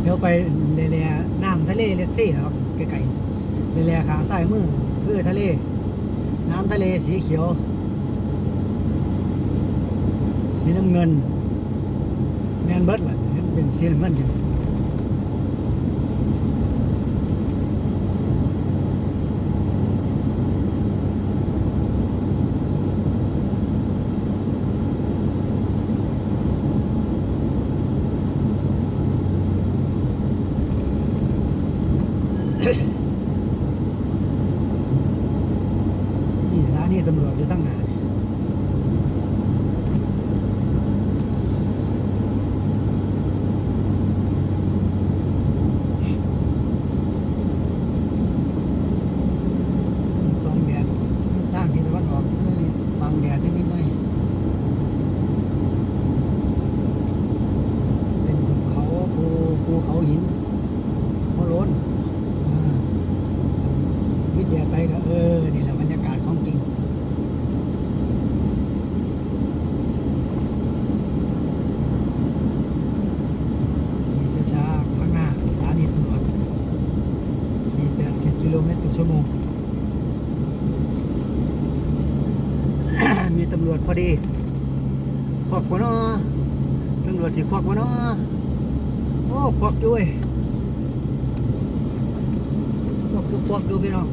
เดี๋ยวไปเลียน้ำทะเลเลดซี่นะครับไกลๆเลียขาซ้ายมือคือทะเลน้ำทะเลสีเขียวสีน้ำเงินแมนเบิร์ดล่ะเป็นสีน้ำเงินอยู่นี่สถานีตำรวจอยู่ทั้งหน้าสองแดดทางที่ตะวันออกบางแดดนิดหน่อยเป็นภูเขาภูเขาหินหัวโล้นวิดแดดไปก็นี่แหละบรรยากาศของจริงขี่ช้าๆข้างหน้าสถานีตำรวจขี่80 กิโลเมตรต่อชั่วโมง มีตำรวจพอดีควักวะเนาะตำรวจสิควักวะเนาะโอ้ควักด้วยควักดูพี่น้อง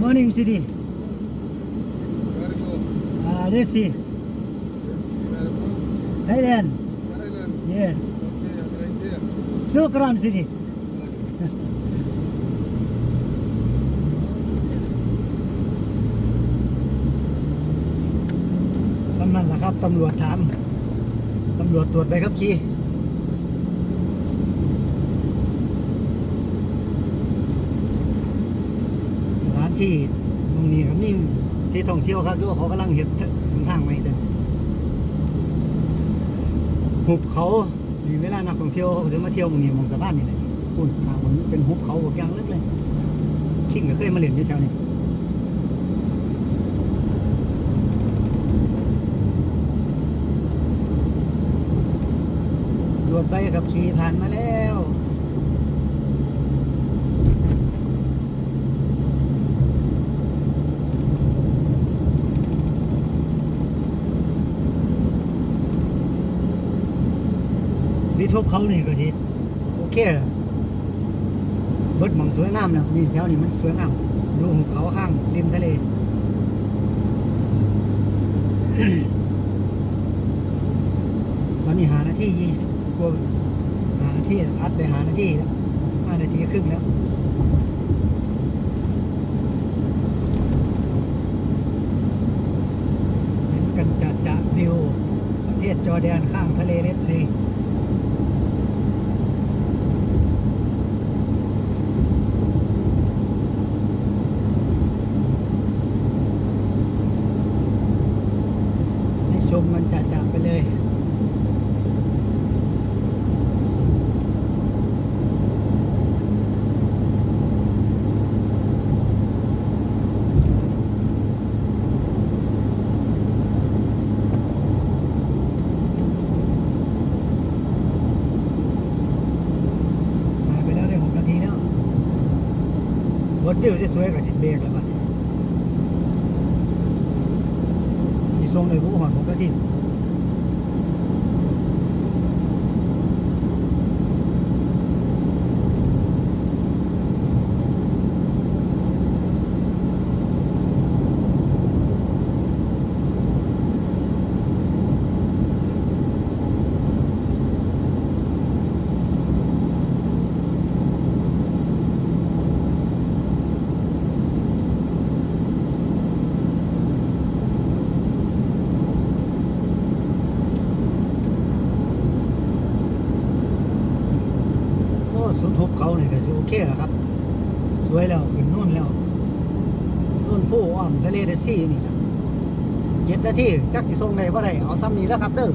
Morning City. Where to go? Let's see. Let's see where to go. Thailand. Thailand. Yeah. Okay, have a nice day. Sukran City. ตำนั่นแหละครับตำรวจถามตำรวจตรวจใบขับขี่สถานที่ตรงนี้ครับนี่ที่ท่องเที่ยวครับด้วยเขากำลังเห็นทางใหม่เต็มหุบเขามีเวลานักท่องเที่ยวเขาจะมาเที่ยวมึงนี่มองสะพานนี่แหละคุณทางมันเป็นหุบเขาแบบอย่างเล็กเลยขิงก็เคยมาเล่นอยู่แถวนี้ตรวจใบขับขี่ผ่านมาแล้ววิทบเขานี่ก็ทีโอเคเบิดหมองสวยงามนะนี่แถวนี้มันสวยงามดูหุบเขาข้างริมทะเล ตอนนี้หานาที20 กว่าหานาทีอัดได้หานาทีแล้ว5 นาทีครึ่งแล้วเห็นกันจะวิวประเทศจอร์แดนข้างทะเลเรดซีให้ชมมันจะไปเลยรถวิวสวยๆกับทิศเบรกแล้วป่ะที่ทรงเลยผู้หอนของกระถิ่นสุดทบเขาเนี่ยก็โอเคแล้วครับสวยแล้วขึ้นนู่นแล้วนู่นผู้อ้อมทะเลเรดซีนี่แหละ7 นาทีจักจะส่งได้บ่ได้เอาซ้ำนี้แล้วครับเด้อ